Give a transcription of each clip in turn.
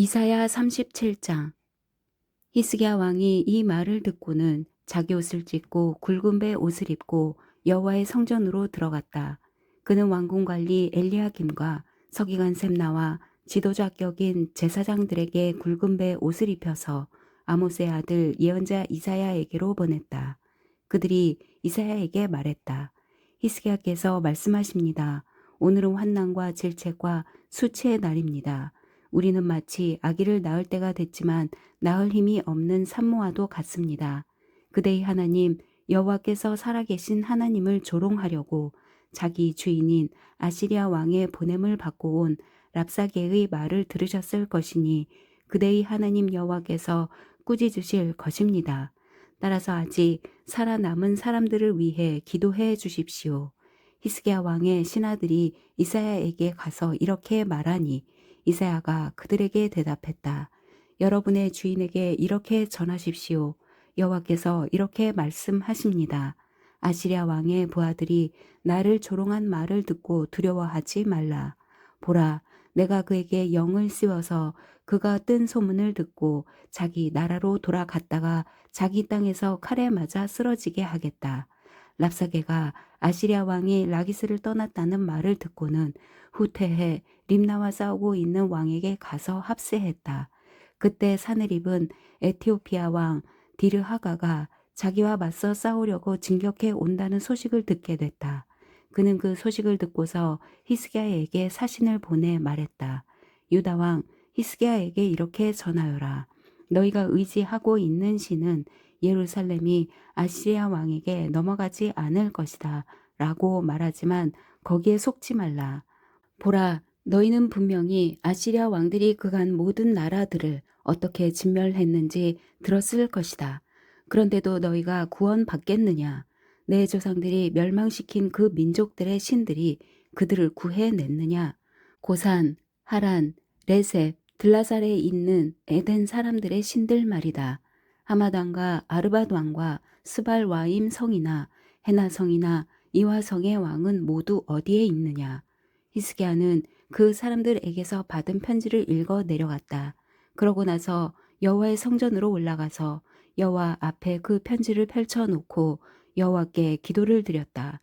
이사야 37장. 히스기야 왕이 이 말을 듣고는 자기 옷을 찢고 굵은 배 옷을 입고 여호와의 성전으로 들어갔다. 그는 왕궁 관리 엘리야김과 서기관 셈나와 지도자 격인 제사장들에게 굵은 배 옷을 입혀서 아모스의 아들 예언자 이사야에게로 보냈다. 그들이 이사야에게 말했다. 히스기야께서 말씀하십니다. 오늘은 환난과 질책과 수치의 날입니다. 우리는 마치 아기를 낳을 때가 됐지만 낳을 힘이 없는 산모와도 같습니다. 그대의 하나님 여호와께서 살아계신 하나님을 조롱하려고 자기 주인인 아시리아 왕의 보냄을 받고 온 랍사게의 말을 들으셨을 것이니 그대의 하나님 여호와께서 꾸짖으실 것입니다. 따라서 아직 살아남은 사람들을 위해 기도해 주십시오. 히스기야 왕의 신하들이 이사야에게 가서 이렇게 말하니 이사야가 그들에게 대답했다. 여러분의 주인에게 이렇게 전하십시오. 여호와께서 이렇게 말씀하십니다. 아시리아 왕의 부하들이 나를 조롱한 말을 듣고 두려워하지 말라. 보라, 내가 그에게 영을 씌워서 그가 뜬 소문을 듣고 자기 나라로 돌아갔다가 자기 땅에서 칼에 맞아 쓰러지게 하겠다. 랍사게가 아시리아 왕이 라기스를 떠났다는 말을 듣고는 후퇴해 림나와 싸우고 있는 왕에게 가서 합세했다. 그때 사네립은 에티오피아 왕 디르하가가 자기와 맞서 싸우려고 진격해 온다는 소식을 듣게 됐다. 그는 그 소식을 듣고서 히스기야에게 사신을 보내 말했다. 유다 왕 히스기야에게 이렇게 전하여라. 너희가 의지하고 있는 신은 예루살렘이 아시리아 왕에게 넘어가지 않을 것이다 라고 말하지만 거기에 속지 말라. 보라, 너희는 분명히 아시리아 왕들이 그간 모든 나라들을 어떻게 진멸했는지 들었을 것이다. 그런데도 너희가 구원받겠느냐? 내 조상들이 멸망시킨 그 민족들의 신들이 그들을 구해냈느냐? 고산, 하란, 레셉, 들라살에 있는 에덴 사람들의 신들 말이다. 하마단과 아르밧 왕과 스발와임 성이나 헤나 성이나 이화 성의 왕은 모두 어디에 있느냐? 히스기야는 그 사람들에게서 받은 편지를 읽어 내려갔다. 그러고 나서 여호와의 성전으로 올라가서 여호와 앞에 그 편지를 펼쳐놓고 여호와께 기도를 드렸다.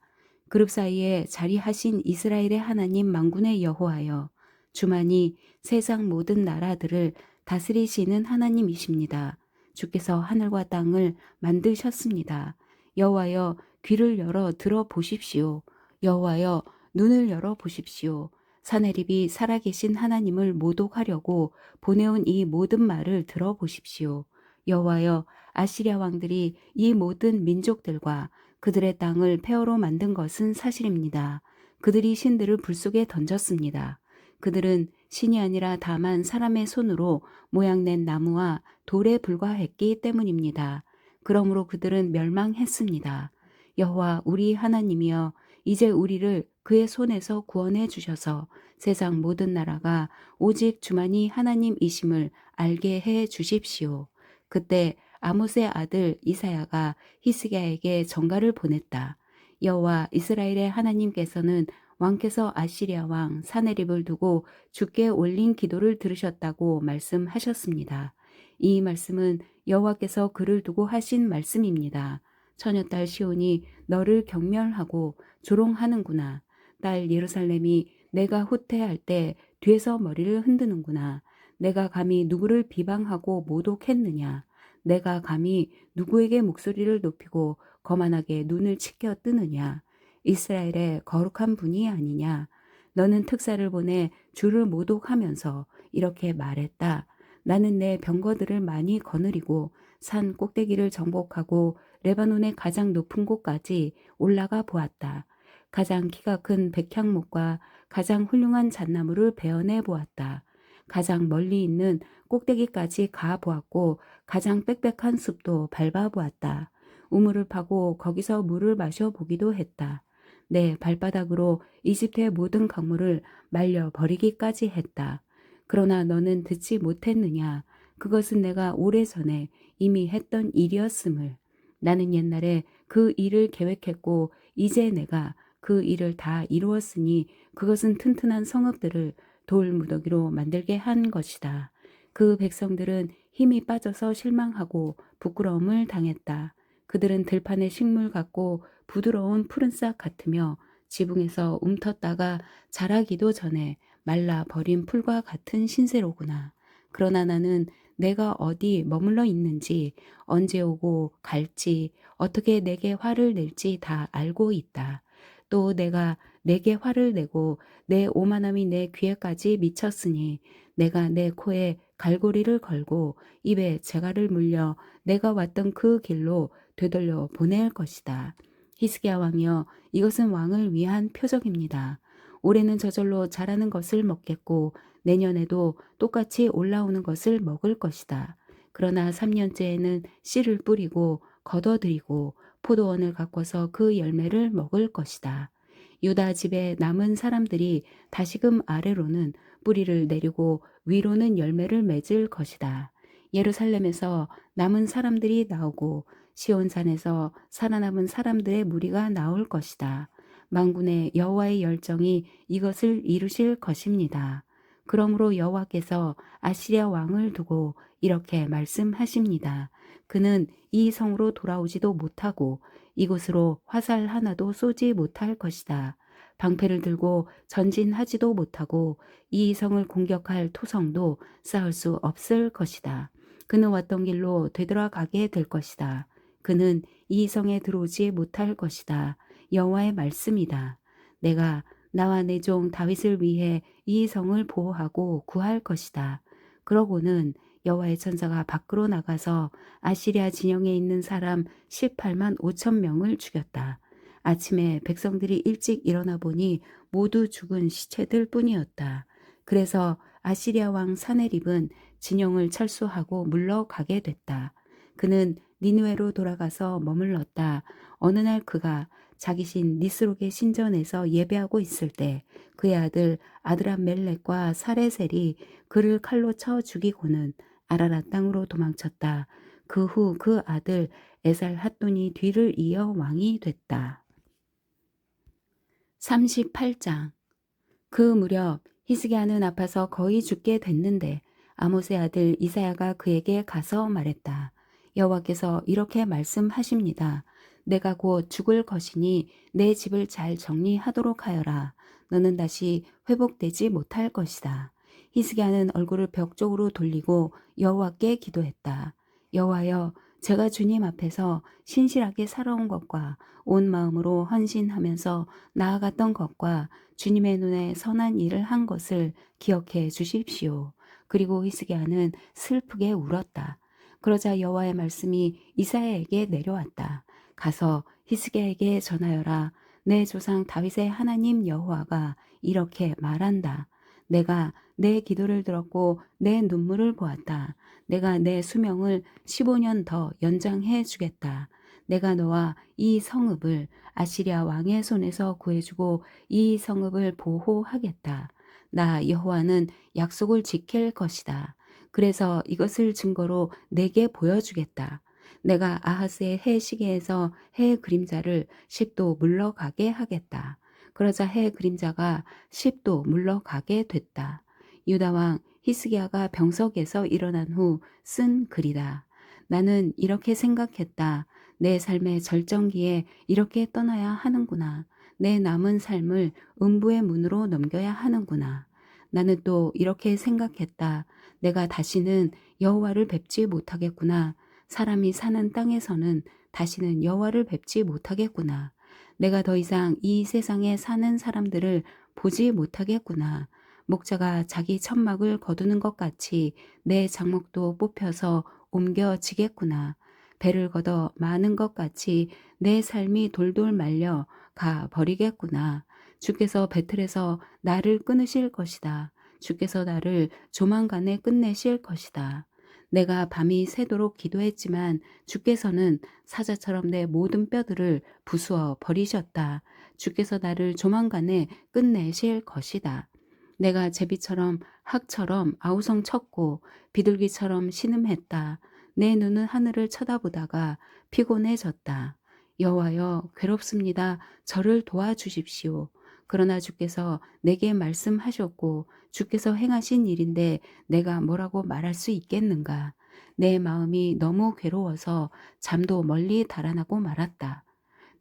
그룹 사이에 자리하신 이스라엘의 하나님 만군의 여호와여, 주만이 세상 모든 나라들을 다스리시는 하나님이십니다. 주께서 하늘과 땅을 만드셨습니다. 여호와여, 귀를 열어 들어보십시오. 여호와여, 눈을 열어 보십시오. 사네립이 살아계신 하나님을 모독하려고 보내온 이 모든 말을 들어보십시오. 여호와여, 아시리아 왕들이 이 모든 민족들과 그들의 땅을 폐허로 만든 것은 사실입니다. 그들이 신들을 불 속에 던졌습니다. 그들은 신이 아니라 다만 사람의 손으로 모양낸 나무와 돌에 불과했기 때문입니다. 그러므로 그들은 멸망했습니다. 여호와 우리 하나님이여, 이제 우리를 그의 손에서 구원해 주셔서 세상 모든 나라가 오직 주만이 하나님이심을 알게 해 주십시오. 그때 아모스의 아들 이사야가 히스기야에게 전가를 보냈다. 여호와 이스라엘의 하나님께서는 왕께서 아시리아 왕 사네립을 두고 주께 올린 기도를 들으셨다고 말씀하셨습니다. 이 말씀은 여호와께서 그를 두고 하신 말씀입니다. 처녀딸 시온이 너를 경멸하고 조롱하는구나. 딸 예루살렘이 내가 후퇴할 때 뒤에서 머리를 흔드는구나. 내가 감히 누구를 비방하고 모독했느냐. 내가 감히 누구에게 목소리를 높이고 거만하게 눈을 치켜 뜨느냐. 이스라엘의 거룩한 분이 아니냐. 너는 특사를 보내 주를 모독하면서 이렇게 말했다. 나는 내 병거들을 많이 거느리고 산 꼭대기를 정복하고 레바논의 가장 높은 곳까지 올라가 보았다. 가장 키가 큰 백향목과 가장 훌륭한 잣나무를 베어내 보았다. 가장 멀리 있는 꼭대기까지 가 보았고 가장 빽빽한 숲도 밟아 보았다. 우물을 파고 거기서 물을 마셔 보기도 했다. 내 발바닥으로 이집트의 모든 강물을 말려 버리기까지 했다. 그러나 너는 듣지 못했느냐? 그것은 내가 오래전에 이미 했던 일이었음을. 나는 옛날에 그 일을 계획했고 이제 내가 그 일을 다 이루었으니 그것은 튼튼한 성읍들을 돌무더기로 만들게 한 것이다. 그 백성들은 힘이 빠져서 실망하고 부끄러움을 당했다. 그들은 들판의 식물 같고 부드러운 푸른 싹 같으며 지붕에서 움텄다가 자라기도 전에 말라 버린 풀과 같은 신세로구나. 그러나 나는 내가 어디 머물러 있는지, 언제 오고 갈지, 어떻게 내게 화를 낼지 다 알고 있다. 또 내가 내게 화를 내고 내 오만함이 내 귀에까지 미쳤으니 내가 내 코에 갈고리를 걸고 입에 재갈을 물려 내가 왔던 그 길로 되돌려 보낼 것이다. 히스기야 왕이여, 이것은 왕을 위한 표적입니다. 올해는 저절로 자라는 것을 먹겠고 내년에도 똑같이 올라오는 것을 먹을 것이다. 그러나 3년째에는 씨를 뿌리고 걷어들이고 포도원을 가꿔서 그 열매를 먹을 것이다. 유다 집에 남은 사람들이 다시금 아래로는 뿌리를 내리고 위로는 열매를 맺을 것이다. 예루살렘에서 남은 사람들이 나오고 시온산에서 살아남은 사람들의 무리가 나올 것이다. 만군의 여호와의 열정이 이것을 이루실 것입니다. 그러므로 여호와께서 아시리아 왕을 두고 이렇게 말씀하십니다. 그는 이 성으로 돌아오지도 못하고 이곳으로 화살 하나도 쏘지 못할 것이다. 방패를 들고 전진하지도 못하고 이 성을 공격할 토성도 쌓을 수 없을 것이다. 그는 왔던 길로 되돌아가게 될 것이다. 그는 이 성에 들어오지 못할 것이다. 여호와의 말씀이다. 내가 나와 내 종 다윗을 위해 이 성을 보호하고 구할 것이다. 그러고는 여호와의 천사가 밖으로 나가서 아시리아 진영에 있는 사람 18만 5천 명을 죽였다. 아침에 백성들이 일찍 일어나 보니 모두 죽은 시체들 뿐이었다. 그래서 아시리아 왕 사네립은 진영을 철수하고 물러가게 됐다. 그는 니느웨로 돌아가서 머물렀다. 어느 날 그가 자기 신 니스록의 신전에서 예배하고 있을 때 그의 아들 아드람멜렉과 사레셀이 그를 칼로 쳐 죽이고는 아라랏 땅으로 도망쳤다. 그 후 그 아들 에살핫돈이 뒤를 이어 왕이 됐다. 38장. 그 무렵 히스기야는 아파서 거의 죽게 됐는데 아모스의 아들 이사야가 그에게 가서 말했다. 여호와께서 이렇게 말씀하십니다. 내가 곧 죽을 것이니 내 집을 잘 정리하도록 하여라. 너는 다시 회복되지 못할 것이다. 히스기야는 얼굴을 벽 쪽으로 돌리고 여호와께 기도했다. 여호와여, 제가 주님 앞에서 신실하게 살아온 것과 온 마음으로 헌신하면서 나아갔던 것과 주님의 눈에 선한 일을 한 것을 기억해 주십시오. 그리고 히스기야는 슬프게 울었다. 그러자 여호와의 말씀이 이사야에게 내려왔다. 가서 히스기야에게 전하여라. 내 조상 다윗의 하나님 여호와가 이렇게 말한다. 내가 내 기도를 들었고 내 눈물을 보았다. 내가 내 수명을 15년 더 연장해 주겠다. 내가 너와 이 성읍을 아시리아 왕의 손에서 구해주고 이 성읍을 보호하겠다. 나 여호와는 약속을 지킬 것이다. 그래서 이것을 증거로 내게 보여주겠다. 내가 아하스의 해 시계에서 해 그림자를 10도 물러가게 하겠다. 그러자 해 그림자가 10도 물러가게 됐다. 유다 왕 히스기야가 병석에서 일어난 후 쓴 글이다. 나는 이렇게 생각했다. 내 삶의 절정기에 이렇게 떠나야 하는구나. 내 남은 삶을 음부의 문으로 넘겨야 하는구나. 나는 또 이렇게 생각했다. 내가 다시는 여호와를 뵙지 못하겠구나. 사람이 사는 땅에서는 다시는 여호와를 뵙지 못하겠구나. 내가 더 이상 이 세상에 사는 사람들을 보지 못하겠구나. 목자가 자기 천막을 거두는 것 같이 내 장목도 뽑혀서 옮겨지겠구나. 배를 걷어 마는 것 같이 내 삶이 돌돌 말려 가 버리겠구나. 주께서 배틀에서 나를 끊으실 것이다. 주께서 나를 조만간에 끝내실 것이다. 내가 밤이 새도록 기도했지만 주께서는 사자처럼 내 모든 뼈들을 부수어 버리셨다. 주께서 나를 조만간에 끝내실 것이다. 내가 제비처럼 학처럼 아우성 쳤고 비둘기처럼 신음했다. 내 눈은 하늘을 쳐다보다가 피곤해졌다. 여호와여, 괴롭습니다. 저를 도와주십시오. 그러나 주께서 내게 말씀하셨고 주께서 행하신 일인데 내가 뭐라고 말할 수 있겠는가. 내 마음이 너무 괴로워서 잠도 멀리 달아나고 말았다.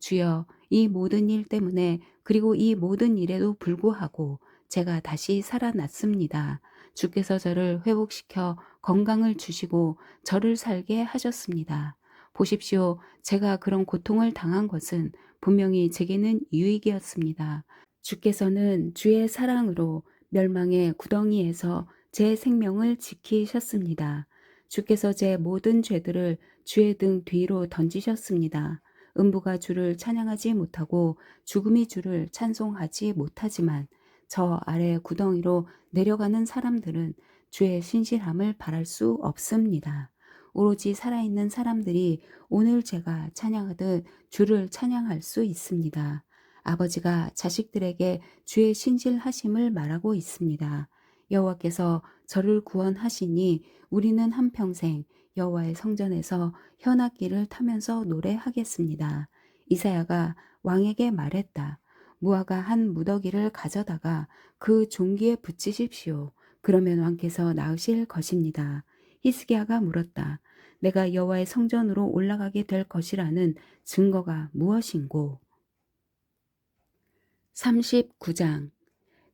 주여, 이 모든 일 때문에 그리고 이 모든 일에도 불구하고 제가 다시 살아났습니다. 주께서 저를 회복시켜 건강을 주시고 저를 살게 하셨습니다. 보십시오. 제가 그런 고통을 당한 것은 분명히 제게는 유익이었습니다. 주께서는 주의 사랑으로 멸망의 구덩이에서 제 생명을 지키셨습니다. 주께서 제 모든 죄들을 주의 등 뒤로 던지셨습니다. 음부가 주를 찬양하지 못하고 죽음이 주를 찬송하지 못하지만 저 아래 구덩이로 내려가는 사람들은 주의 신실함을 바랄 수 없습니다. 오로지 살아있는 사람들이 오늘 제가 찬양하듯 주를 찬양할 수 있습니다. 아버지가 자식들에게 주의 신실하심을 말하고 있습니다. 여호와께서 저를 구원하시니 우리는 한평생 여호와의 성전에서 현악기를 타면서 노래하겠습니다. 이사야가 왕에게 말했다. 무화과 한 무더기를 가져다가 그 종기에 붙이십시오. 그러면 왕께서 나으실 것입니다. 히스기야가 물었다. 내가 여호와의 성전으로 올라가게 될 것이라는 증거가 무엇인고? 39장.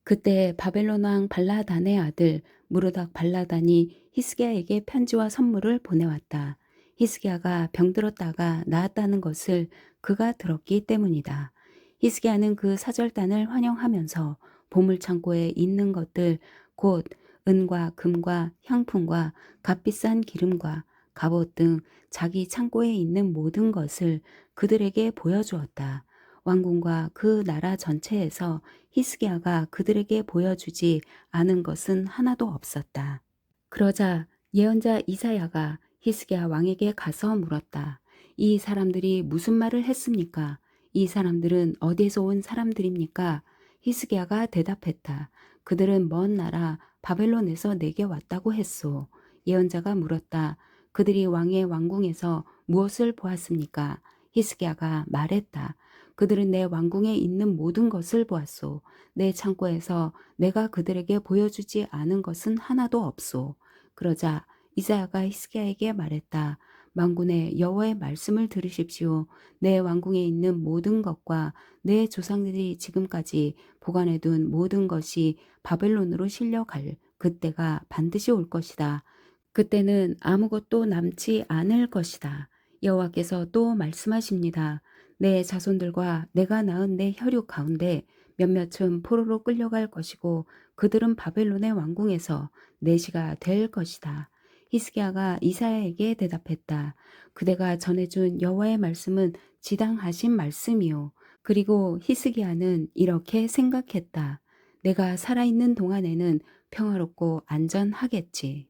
그때 바벨론 왕 발라단의 아들 무르닥 발라단이 히스기야에게 편지와 선물을 보내왔다. 히스기야가 병들었다가 나았다는 것을 그가 들었기 때문이다. 히스기야는 그 사절단을 환영하면서 보물창고에 있는 것들 곧 은과 금과 향품과 값비싼 기름과 갑옷 등 자기 창고에 있는 모든 것을 그들에게 보여주었다. 왕궁과 그 나라 전체에서 히스기야가 그들에게 보여주지 않은 것은 하나도 없었다. 그러자 예언자 이사야가 히스기야 왕에게 가서 물었다. 이 사람들이 무슨 말을 했습니까? 이 사람들은 어디에서 온 사람들입니까? 히스기야가 대답했다. 그들은 먼 나라 바벨론에서 내게 왔다고 했소. 예언자가 물었다. 그들이 왕의 왕궁에서 무엇을 보았습니까? 히스기야가 말했다. 그들은 내 왕궁에 있는 모든 것을 보았소. 내 창고에서 내가 그들에게 보여주지 않은 것은 하나도 없소. 그러자 이사야가 히스기야에게 말했다. 만군의 여호와의 말씀을 들으십시오. 내 왕궁에 있는 모든 것과 내 조상들이 지금까지 보관해둔 모든 것이 바벨론으로 실려갈 그때가 반드시 올 것이다. 그때는 아무것도 남지 않을 것이다. 여호와께서 또 말씀하십니다. 내 자손들과 내가 낳은 내 혈육 가운데 몇몇은 포로로 끌려갈 것이고 그들은 바벨론의 왕궁에서 내시가 될 것이다. 히스기야가 이사야에게 대답했다. 그대가 전해준 여호와의 말씀은 지당하신 말씀이요. 그리고 히스기야는 이렇게 생각했다. 내가 살아있는 동안에는 평화롭고 안전하겠지.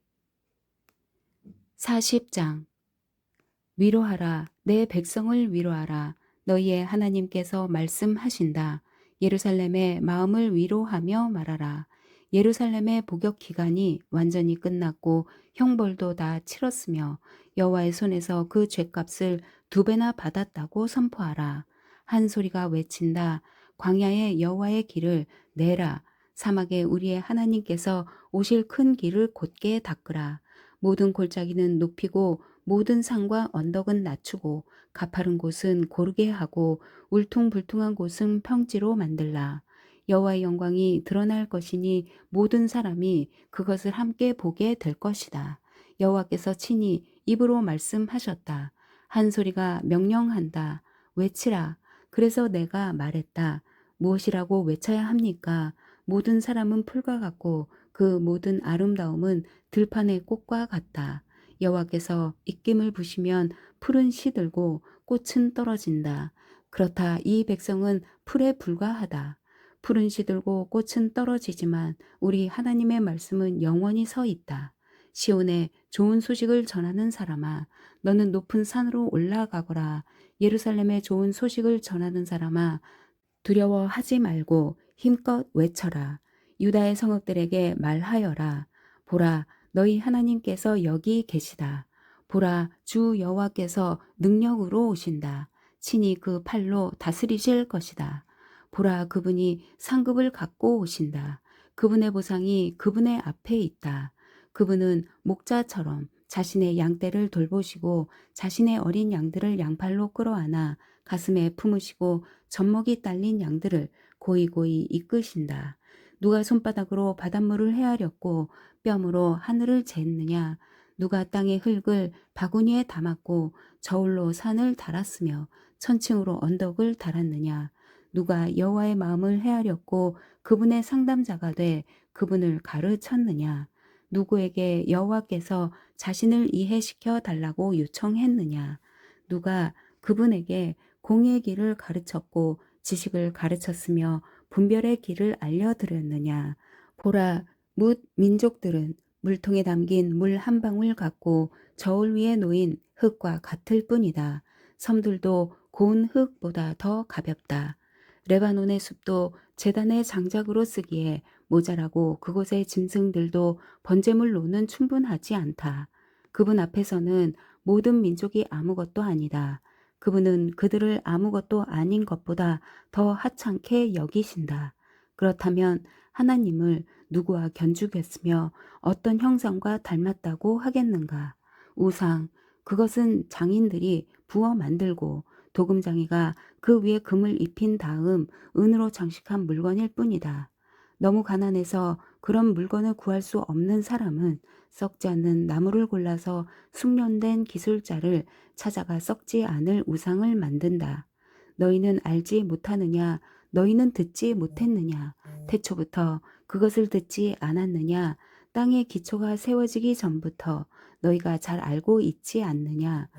40장. 위로하라. 내 백성을 위로하라. 너희의 하나님께서 말씀하신다. 예루살렘의 마음을 위로하며 말하라. 예루살렘의 복역 기간이 완전히 끝났고 형벌도 다 치렀으며 여호와의 손에서 그 죄값을 2배나 받았다고 선포하라. 한 소리가 외친다. 광야에 여호와의 길을 내라. 사막에 우리의 하나님께서 오실 큰 길을 곧게 닦으라. 모든 골짜기는 높이고 모든 산과 언덕은 낮추고 가파른 곳은 고르게 하고 울퉁불퉁한 곳은 평지로 만들라. 여호와의 영광이 드러날 것이니 모든 사람이 그것을 함께 보게 될 것이다. 여호와께서 친히 입으로 말씀하셨다. 한 소리가 명령한다. 외치라. 그래서 내가 말했다. 무엇이라고 외쳐야 합니까? 모든 사람은 풀과 같고 그 모든 아름다움은 들판의 꽃과 같다. 여호와께서 입김을 부시면 풀은 시들고 꽃은 떨어진다. 그렇다 이 백성은 풀에 불과하다. 풀은 시들고 꽃은 떨어지지만 우리 하나님의 말씀은 영원히 서 있다. 시온에 좋은 소식을 전하는 사람아, 너는 높은 산으로 올라가거라. 예루살렘에 좋은 소식을 전하는 사람아, 두려워하지 말고 힘껏 외쳐라. 유다의 성읍들에게 말하여라. 보라, 너희 하나님께서 여기 계시다. 보라, 주 여호와께서 능력으로 오신다. 친히 그 팔로 다스리실 것이다. 보라, 그분이 상급을 갖고 오신다. 그분의 보상이 그분의 앞에 있다. 그분은 목자처럼 자신의 양떼를 돌보시고 자신의 어린 양들을 양팔로 끌어안아 가슴에 품으시고 젖먹이 딸린 양들을 고이고이 이끄신다. 누가 손바닥으로 바닷물을 헤아렸고 뼘으로 하늘을 쟀느냐? 누가 땅의 흙을 바구니에 담았고 저울로 산을 달았으며 천층으로 언덕을 달았느냐? 누가 여호와의 마음을 헤아렸고 그분의 상담자가 돼 그분을 가르쳤느냐? 누구에게 여호와께서 자신을 이해시켜 달라고 요청했느냐? 누가 그분에게 공의의 길을 가르쳤고 지식을 가르쳤으며 분별의 길을 알려드렸느냐? 보라, 뭇 민족들은 물통에 담긴 물 한 방울 같고 저울 위에 놓인 흙과 같을 뿐이다. 섬들도 고운 흙보다 더 가볍다. 레바논의 숲도 제단의 장작으로 쓰기에 모자라고 그곳의 짐승들도 번제물로는 충분하지 않다. 그분 앞에서는 모든 민족이 아무것도 아니다. 그분은 그들을 아무것도 아닌 것보다 더 하찮게 여기신다. 그렇다면 하나님을 누구와 견주겠으며 어떤 형상과 닮았다고 하겠는가? 우상, 그것은 장인들이 부어 만들고 도금장이가 그 위에 금을 입힌 다음 은으로 장식한 물건일 뿐이다. 너무 가난해서 그런 물건을 구할 수 없는 사람은 썩지 않는 나무를 골라서 숙련된 기술자를 찾아가 썩지 않을 우상을 만든다. 너희는 알지 못하느냐? 너희는 듣지 못했느냐? 태초부터 그것을 듣지 않았느냐? 땅의 기초가 세워지기 전부터 너희가 잘 알고 있지 않느냐?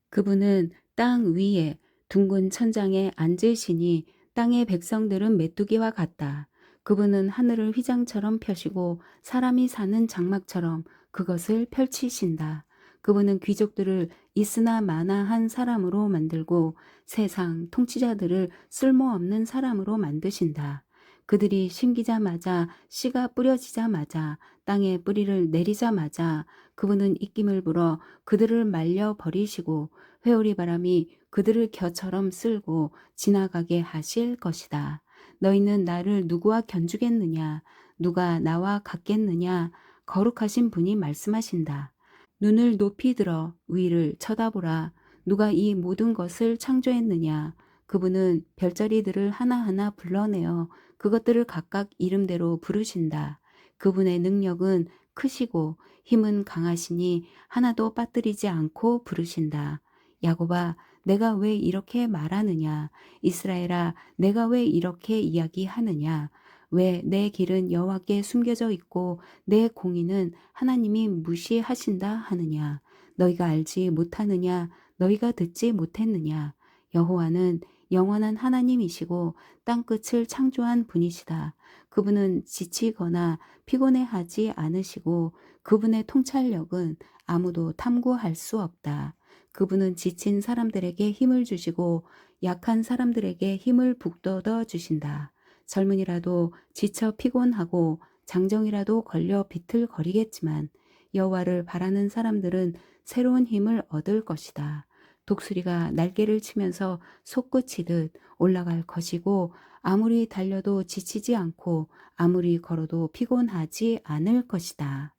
그분은 땅 위에 둥근 천장에 앉으시니 땅의 백성들은 메뚜기와 같다. 그분은 하늘을 휘장처럼 펴시고 사람이 사는 장막처럼 그것을 펼치신다. 그분은 귀족들을 있으나 마나한 사람으로 만들고 세상 통치자들을 쓸모없는 사람으로 만드신다. 그들이 심기자마자 씨가 뿌려지자마자 땅에 뿌리를 내리자마자 그분은 입김을 불어 그들을 말려 버리시고 회오리 바람이 그들을 겨처럼 쓸고 지나가게 하실 것이다. 너희는 나를 누구와 견주겠느냐? 누가 나와 같겠느냐? 거룩하신 분이 말씀하신다. 눈을 높이 들어 위를 쳐다보라. 누가 이 모든 것을 창조했느냐? 그분은 별자리들을 하나하나 불러내어 그것들을 각각 이름대로 부르신다. 그분의 능력은 크시고 힘은 강하시니 하나도 빠뜨리지 않고 부르신다. 야곱아, 내가 왜 이렇게 말하느냐? 이스라엘아, 내가 왜 이렇게 이야기하느냐? 왜 내 길은 여호와께 숨겨져 있고 내 공의는 하나님이 무시하신다 하느냐? 너희가 알지 못하느냐? 너희가 듣지 못했느냐? 여호와는 영원한 하나님이시고 땅끝을 창조한 분이시다. 그분은 지치거나 피곤해하지 않으시고 그분의 통찰력은 아무도 탐구할 수 없다. 그분은 지친 사람들에게 힘을 주시고 약한 사람들에게 힘을 북돋워 주신다. 젊은이라도 지쳐 피곤하고 장정이라도 걸려 비틀거리겠지만 여호와를 바라는 사람들은 새로운 힘을 얻을 것이다. 독수리가 날개를 치면서 솟구치듯 올라갈 것이고 아무리 달려도 지치지 않고 아무리 걸어도 피곤하지 않을 것이다.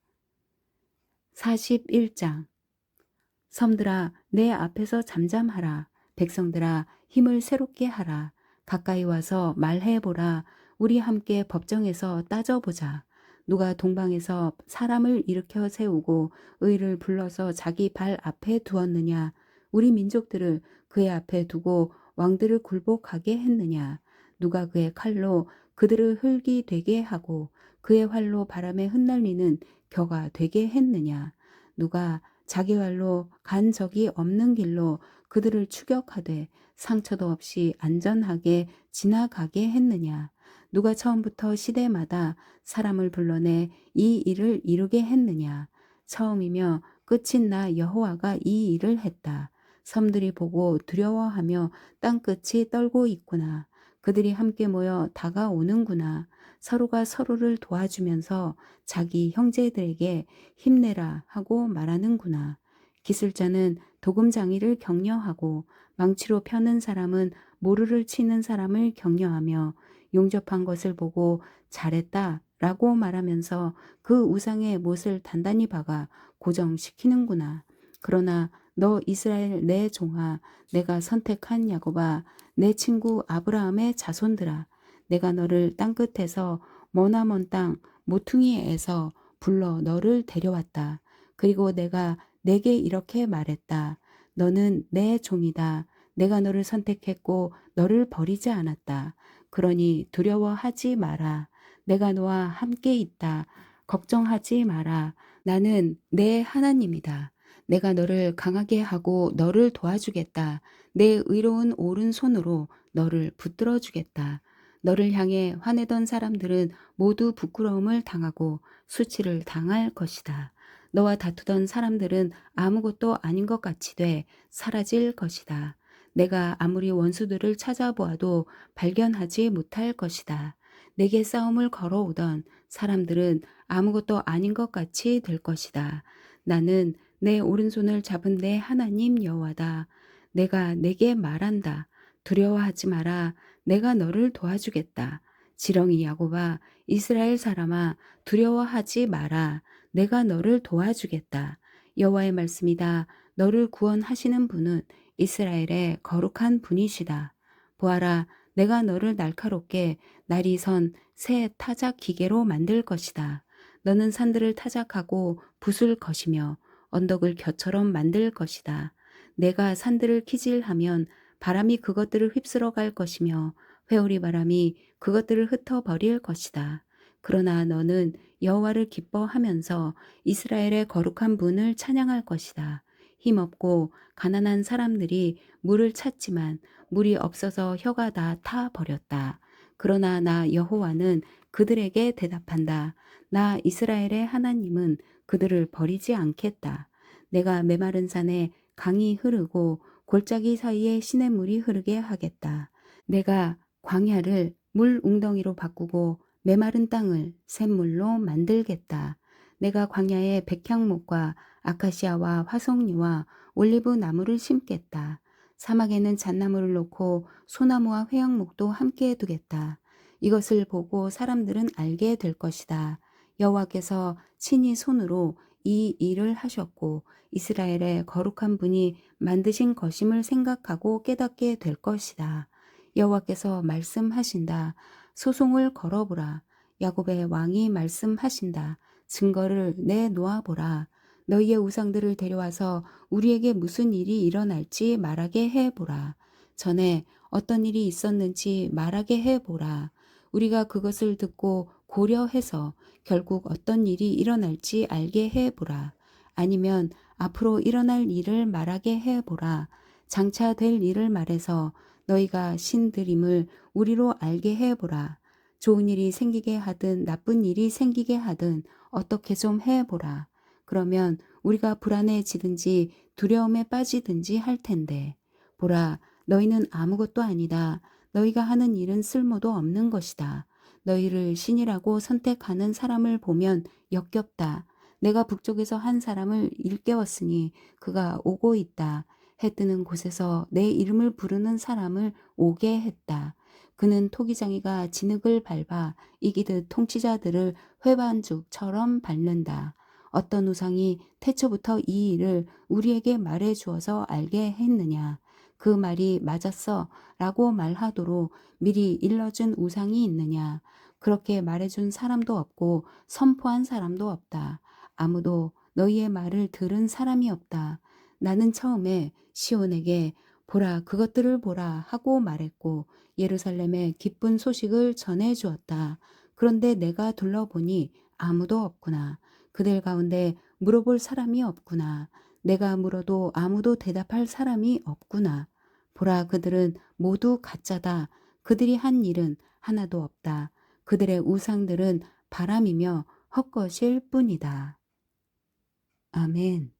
41장 섬들아 내 앞에서 잠잠하라. 백성들아 힘을 새롭게 하라. 가까이 와서 말해보라. 우리 함께 법정에서 따져보자. 누가 동방에서 사람을 일으켜 세우고 의를 불러서 자기 발 앞에 두었느냐. 우리 민족들을 그의 앞에 두고 왕들을 굴복하게 했느냐. 누가 그의 칼로 그들을 흙이 되게 하고 그의 활로 바람에 흩날리는 겨가 되게 했느냐. 누가 자기 활로 간 적이 없는 길로 그들을 추격하되 상처도 없이 안전하게 지나가게 했느냐. 누가 처음부터 시대마다 사람을 불러내 이 일을 이루게 했느냐. 처음이며 끝인 나 여호와가 이 일을 했다. 섬들이 보고 두려워하며 땅끝이 떨고 있구나. 그들이 함께 모여 다가오는구나. 서로가 서로를 도와주면서 자기 형제들에게 힘내라 하고 말하는구나. 기술자는 도금장이를 격려하고 망치로 펴는 사람은 모루를 치는 사람을 격려하며 용접한 것을 보고 잘했다 라고 말하면서 그 우상의 못을 단단히 박아 고정시키는구나. 그러나 너 이스라엘 내 종아, 내가 선택한 야곱아, 내 친구 아브라함의 자손들아, 내가 너를 땅끝에서 머나먼 땅 모퉁이에서 불러 너를 데려왔다. 그리고 내가 내게 이렇게 말했다. 너는 내 종이다. 내가 너를 선택했고 너를 버리지 않았다. 그러니 두려워하지 마라. 내가 너와 함께 있다. 걱정하지 마라. 나는 내 하나님이다. 내가 너를 강하게 하고 너를 도와주겠다. 내 의로운 오른손으로 너를 붙들어 주겠다. 너를 향해 화내던 사람들은 모두 부끄러움을 당하고 수치를 당할 것이다. 너와 다투던 사람들은 아무것도 아닌 것 같이 돼 사라질 것이다. 내가 아무리 원수들을 찾아보아도 발견하지 못할 것이다. 내게 싸움을 걸어오던 사람들은 아무것도 아닌 것 같이 될 것이다. 나는 내 오른손을 잡은 내 하나님 여호와다. 내가 내게 말한다. 두려워하지 마라. 내가 너를 도와주겠다. 지렁이 야곱아, 이스라엘 사람아, 두려워하지 마라. 내가 너를 도와주겠다. 여호와의 말씀이다. 너를 구원하시는 분은 이스라엘의 거룩한 분이시다. 보아라, 내가 너를 날카롭게 날이 선 새 타작 기계로 만들 것이다. 너는 산들을 타작하고 부술 것이며 언덕을 겨처럼 만들 것이다. 내가 산들을 키질하면 바람이 그것들을 휩쓸어 갈 것이며 회오리 바람이 그것들을 흩어버릴 것이다. 그러나 너는 여호와를 기뻐하면서 이스라엘의 거룩한 분을 찬양할 것이다. 힘없고 가난한 사람들이 물을 찾지만 물이 없어서 혀가 다 타버렸다. 그러나 나 여호와는 그들에게 대답한다. 나 이스라엘의 하나님은 그들을 버리지 않겠다. 내가 메마른 산에 강이 흐르고 골짜기 사이에 시냇물이 흐르게 하겠다. 내가 광야를 물 웅덩이로 바꾸고 메마른 땅을 샘물로 만들겠다. 내가 광야에 백향목과 아카시아와 화석류와 올리브 나무를 심겠다. 사막에는 잣나무를 놓고 소나무와 회양목도 함께 두겠다. 이것을 보고 사람들은 알게 될 것이다. 여호와께서 친히 손으로 이 일을 하셨고 이스라엘의 거룩한 분이 만드신 것임을 생각하고 깨닫게 될 것이다. 여호와께서 말씀하신다. 소송을 걸어보라. 야곱의 왕이 말씀하신다. 증거를 내놓아보라. 너희의 우상들을 데려와서 우리에게 무슨 일이 일어날지 말하게 해보라. 전에 어떤 일이 있었는지 말하게 해보라. 우리가 그것을 듣고 고려해서 결국 어떤 일이 일어날지 알게 해보라. 아니면 앞으로 일어날 일을 말하게 해보라. 장차 될 일을 말해서 너희가 신들임을 우리로 알게 해보라. 좋은 일이 생기게 하든 나쁜 일이 생기게 하든 어떻게 좀 해보라. 그러면 우리가 불안해지든지 두려움에 빠지든지 할 텐데. 보라, 너희는 아무것도 아니다. 너희가 하는 일은 쓸모도 없는 것이다. 너희를 신이라고 선택하는 사람을 보면 역겹다. 내가 북쪽에서 한 사람을 일깨웠으니 그가 오고 있다. 해 뜨는 곳에서 내 이름을 부르는 사람을 오게 했다. 그는 토기장이가 진흙을 밟아 이기듯 통치자들을 회반죽처럼 밟는다. 어떤 우상이 태초부터 이 일을 우리에게 말해 주어서 알게 했느냐. 그 말이 맞았어 라고 말하도록 미리 일러준 우상이 있느냐. 그렇게 말해준 사람도 없고 선포한 사람도 없다. 아무도 너희의 말을 들은 사람이 없다. 나는 처음에 시온에게 보라 그것들을 보라 하고 말했고 예루살렘에 기쁜 소식을 전해 주었다. 그런데 내가 둘러보니 아무도 없구나. 그들 가운데 물어볼 사람이 없구나. 내가 물어도 아무도 대답할 사람이 없구나. 보라 그들은 모두 가짜다. 그들이 한 일은 하나도 없다. 그들의 우상들은 바람이며 헛것일 뿐이다. 아멘.